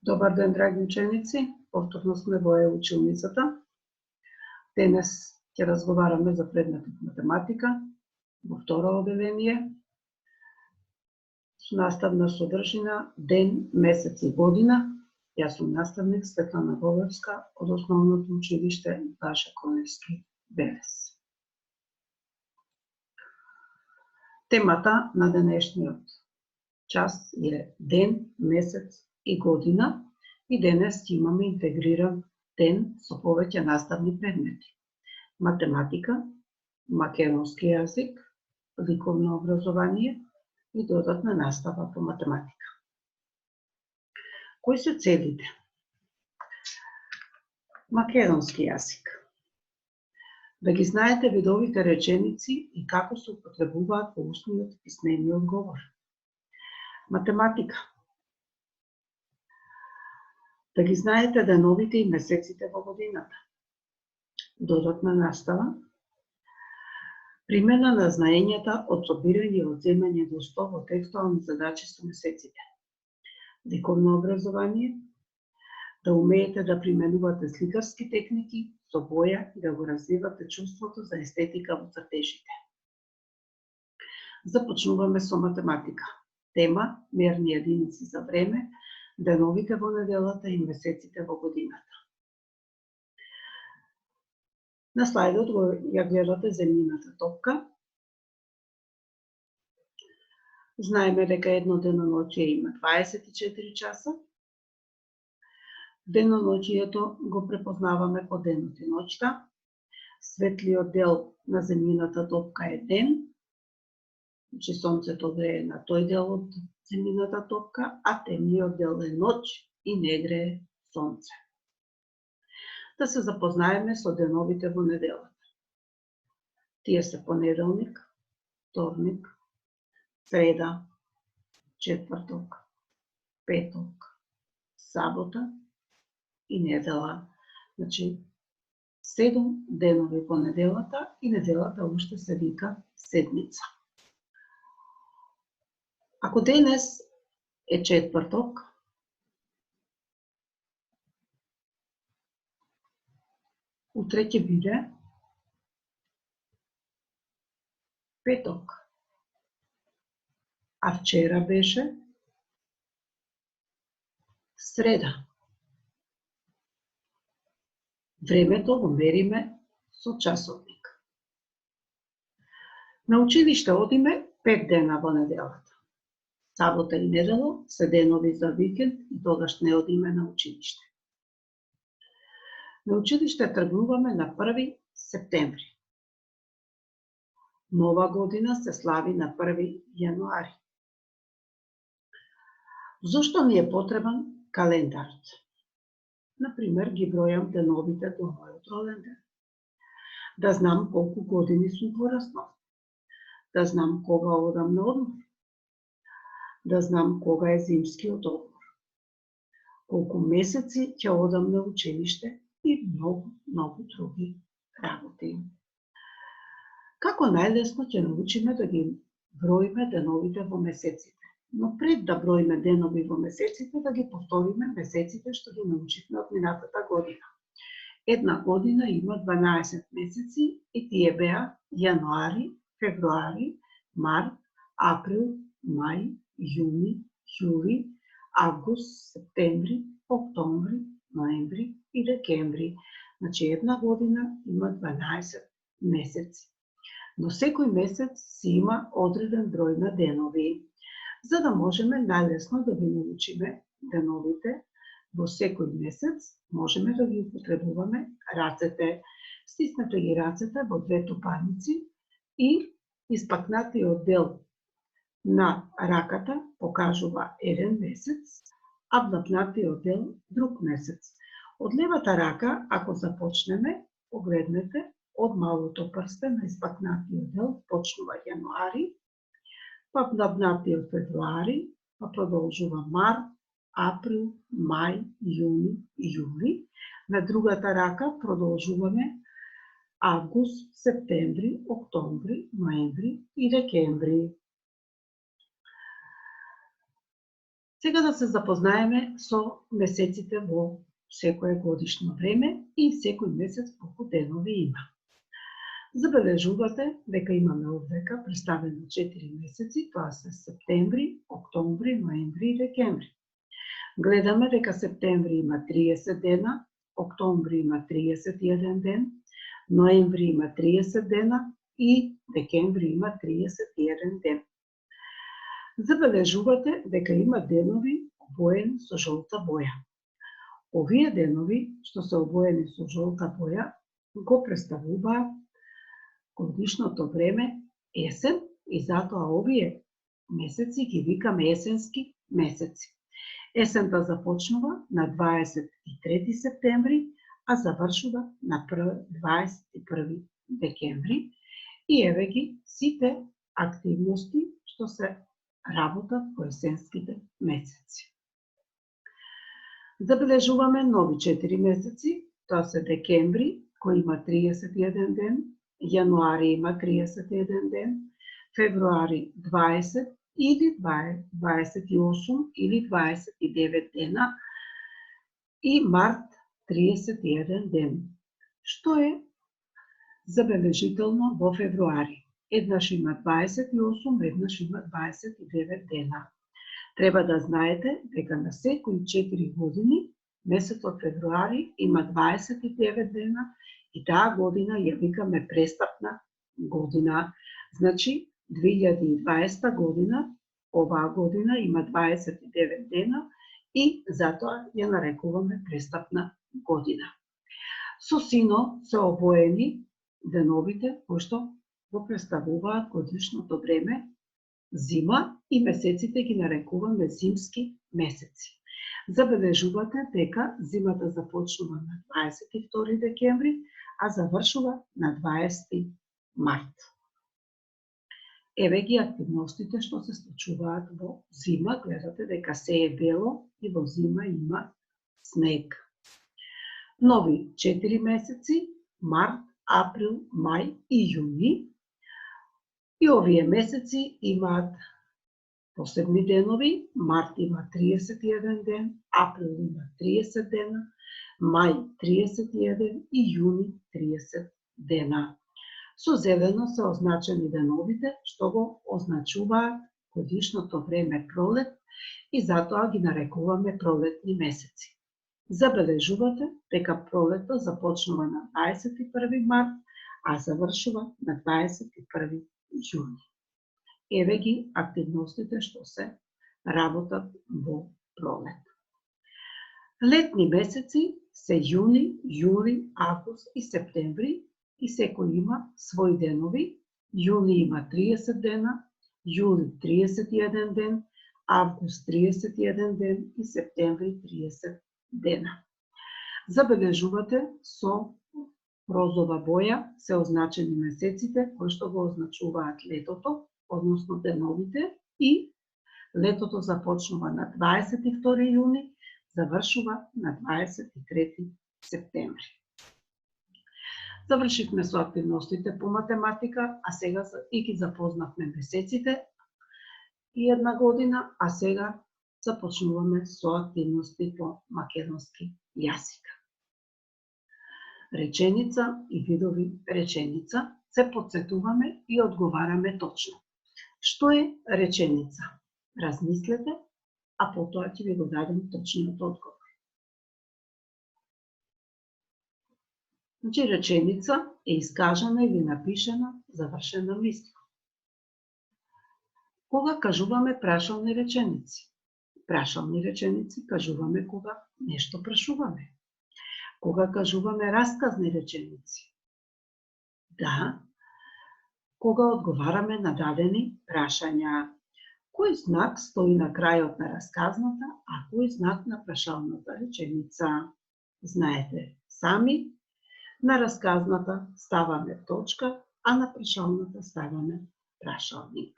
Добар ден, драги ученици. Повторно сме во училницата. Денес ќе разговараме за предметот математика во второ оделение. Со наставна содржина ден, месец и година. Јас сум наставник Светлана Бобевска од Основното училиште Гаша Коневски Велес. Темата на денешниот час е ден, месец и година, и денес ќе имаме интегриран ден со повеќе наставни предмети. Математика, македонски јазик, ликовно образование и додатна настава по математика. Кои се целите? Македонски јазик. Да ги знаете видовите реченици и како се употребуваат во устниот и писмениот говор. Математика. Да ги знаете деновите и месеците во годината. Додатна настава. Примена на знаењата од собирање и одземање до 100 во текстуални задачи со месеците. Ликовно образование. Да умеете да применувате сликарски техники со боја и да го развивате чувството за естетика во цртежите. Започнуваме со математика. Тема – мерни единици за време, деновите во неделата и месеците во годината. На слайдот ја гледате земјината топка. Знаеме дека едно деноноќие има 24 часа. Деноноќието го препознаваме по денот и ноќта. Светлиот дел на земјината топка е ден, значи сонцето грее на тој дел од земјината топка, а темниот дел е ноќ и не грее сонце. Да се запознаеме со деновите во неделата. Тие се понеделник, вторник, среда, четврток, петок, сабота и недела. Значи 7 денови во неделата и неделата уште се вика седмица. Ако денес е четврток, утре ќе биде петок, а вчера беше среда. Времето го мериме со часовник. На училиште одиме 5 дена во неделата. Сабота и недела се денови за викенд и тогаш не одиме на училиште. На училиште тргнуваме на 1 септември. Нова година се слави на 1 јануари. Зошто ми е потребан календарот? Например, ги бројам деновите до мојот роден ден. Да знам колку години сум пораснал. Да знам кога одам на одмор. Да знам кога е зимскиот одмор. Колку месеци ќе одам на училиште и многу други работи. Како најлесно ќе научиме да ги броиме деновите во месеците. Но пред да броиме денови во месеците, да ги повториме месеците што ги научивме од минатата година. Една година има 12 месеци и тие беа јануари, февруари, март, април, мај, јуни, јули, август, септември, октомври, ноември и декември. Значи една година има 12 месеци. Но секој месец си има одреден број на денови, за да можеме најлесно да ги научиме деновите во секој месец, можеме да ги употребуваме рацете. Стиснете ги рацете во две тупаници и испакнатиот дел на раката покажува еден месец, а влапнатиот дел друг месец. Од левата рака, ако започнеме, погледнете, од малото прсте на испакнатиот дел почнува јануари, па влапнатиот февруари, па продолжува март, април, мај, јуни и јули. На другата рака продолжуваме август, септември, октомври, ноември и декември. Сега да се запознаеме со месеците во секое годишно време и секој месец колку денови има. Забележувате дека имаме овдека представено 4 месеци, тоа се септември, октомври, ноември и декември. Гледаме дека септември има 30 дена, октомври има 31 ден, ноември има 30 дена и декември има 31 ден. Забележувате дека има денови обоени со жолта боја. Овие денови што се обоени со жолта боја го представуваат годишното време есен и затоа овие месеци ги викаме есенски месеци. Есента започнува на 23 септември, а завршува на 21 декември и еве ги сите активности што се работат во есенските месеци. Забележуваме нови 4 месеци, тоа се декември, кој има 31 ден, јануари има 31 ден, февруари 20 или 28 или 29 дена и март 31 ден. Што е забележително во февруари? Еднаш има 28, еднаш има 29 дена. Треба да знаете дека на секои 4 години месецот февруари има 29 дена и таа година ја викаме престапна година. Значи 2020 година, оваа година има 29 дена и затоа ја нарекуваме престапна година. Со сино се обоени деновите кои што го представуваат годишното време зима и месеците ги нарекуваме зимски месеци. Забележувате дека зимата започнува на 22 декември, а завршува на 20 март. Еве ги активностите што се случуваат во зима. Гледате дека се е бело и во зима има снег. Нови 4 месеци, март, април, мај и јуни. И овие месеци имаат посебни денови. Март има 31 ден, април има 30 дена, мај 31 и јуни 30 дена. Со зелено се означени деновите што го означуваат годишното време пролет и затоа ги нарекуваме пролетни месеци. Забележувате дека пролето започнува на 21 март, а завршува на 21 јуни. Еве ги активностите што се работат во пролет. Летни месеци се јуни, јули, август и септември и секој има своји денови. Јуни има 30 дена, јули 31 ден, август 31 ден и септември 30 дена. Забележувате со розова боја се означени месеците кои што го означуваат летото, односно деновите, и летото започнува на 22 јуни, завршува на 23 септември. Завршивме со активностите по математика, а сега и ги запознавме месеците и една година, а сега започнуваме со активности по македонски јазик. Реченица и видови реченица, се потсетуваме и одговараме точно. Што е реченица? Размислете, а потоа ќе ви го дадем точниот одговор. Значи, реченица е искажана или напишена завршена мисла. Кога кажуваме прашални реченици? Прашални реченици кажуваме кога нешто прашуваме. Кога кажуваме расказни реченици? Да, кога одговараме на дадени прашања. Кој знак стои на крајот на расказната, а кој знак на прашалната реченица? Знаете сами, на расказната ставаме точка, а на прашалната ставаме прашалник.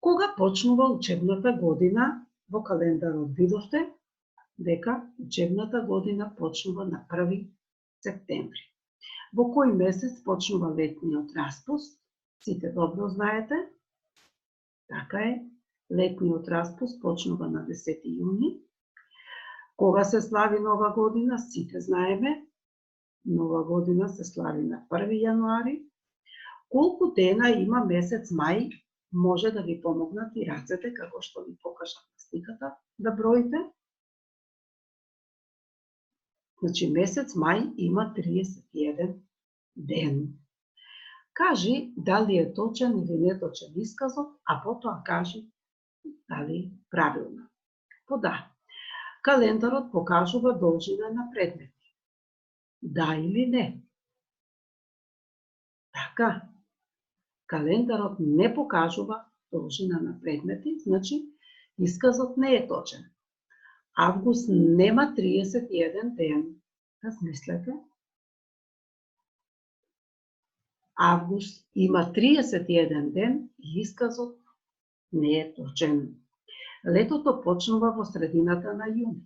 Кога почнува учебната година? Во календарот видовте дека учебната година почнува на 1 септември. Во кој месец почнува летниот распуст? Сите добро знаете. Така е, Летниот распуст почнува на 10 јуни. Кога се слави Нова година, сите знаеме. Нова година се слави на 1 јануари. Колку дена има месец мај, може да ви помогнат и рацете, како што ви покажав на сликата, да броите. Значи, месец мај има 31 ден. Кажи дали е точен или неточен исказот, а потоа кажи дали правилно. Да, календарот покажува должина на предмети. Да или не? Така, календарот не покажува должина на предмети, значи исказот не е точен. Август нема 31 ден. Размислете. Август има 31 ден и исказот не е точен. Летото почнува во средината на јуни.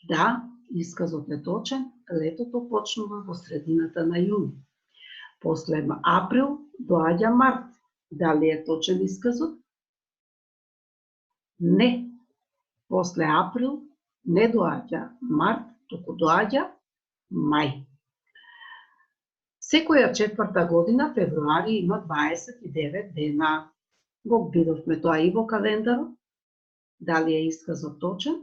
Да, исказот е точен, летото почнува во средината на јуни. После април доаѓа март. Дали е точен исказот? Не. После април не доаѓа март, туку доаѓа мај. Секоја четврта година, февруари, има 29 дена. Го видовме тоа и во календарот. Дали е исказот точен?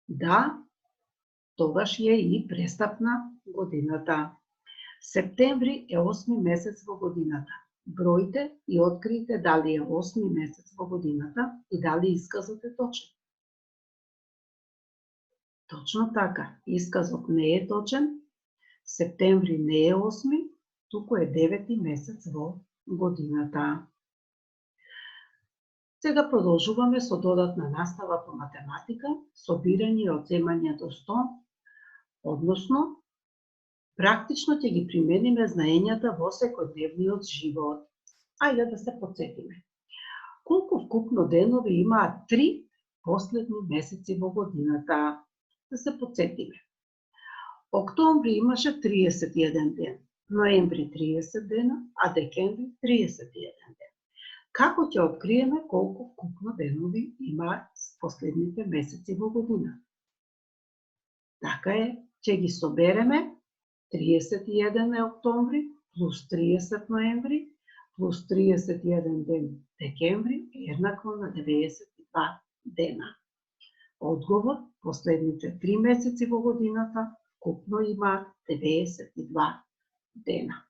Да, тогаш е и престапна годината. Септември е 8 месец во годината. Бројте и откријте дали е 8 месец во годината и дали исказот е точен. Точно така, исказот не е точен. Септември не е 8, туку е 9 месец во годината. Сега продолжуваме со додатна настава по математика, собирање и одземање до 100, односно, практично ќе ги примениме знаењата во секојдневниот живот. Ајде да се потсетиме. Колку вкупно денови имаат 3 последни месеци во годината? Да се потсетиме. Октомври имаше 31 ден, ноември 30 дена, а декември 31 ден. Како ќе откриеме колку вкупно денови имаат последните месеци во година? Така е, ќе ги собереме 31 е октомври, плюс 30 ноември, плюс 31 ден декември е еднакво на 92 дена. Одговор, последните 3 месеци во годината вкупно има 92 дена.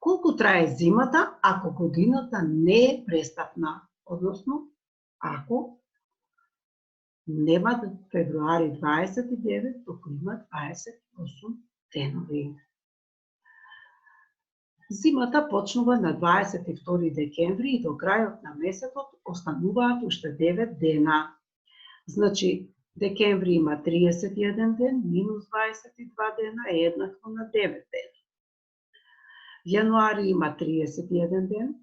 Колку трае зимата ако годината не е престапна, односно ако нема февруари 29, туку има 28 денови. Зимата почнува на 22 декември и до крајот на месецот остануваат уште 9 дена. Значи, декември има 31 ден, минус 22 дена е еднакво на 9 дена. Јануари има 31 ден,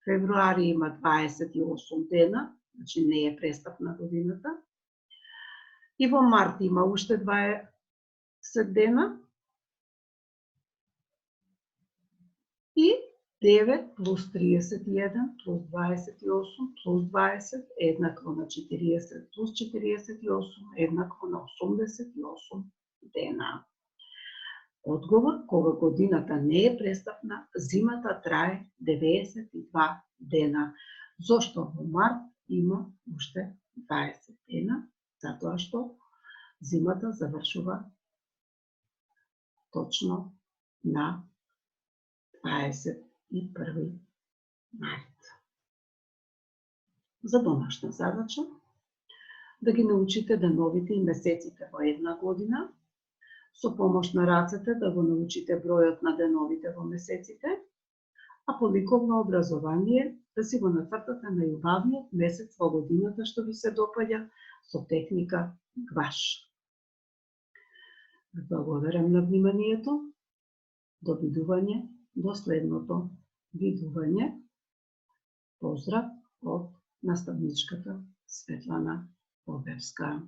февруари има 28 дена, значи не е престапна годината, и во март има уште 20 дена, и 9 плюс 31 плюс 28 плюс 20 еднакво на 40 плюс 48 еднакво на 88 дена. Одговор, кога годината не е престапна, зимата трае 92 дена. Зошто во март има уште 20 дена? Затоа што зимата завршува точно на 21 март. За домашна задача, да ги научите деновите и месеците во една година, со помош на рацете да го научите бројот на деновите во месеците, а по ликовно образование да си го нацртате најубавниот месец во годината што ви се допаѓа со техника гваш. Благодарам на вниманието. До видување до следното видување. Поздрав од наставничката Светлана Бобевска.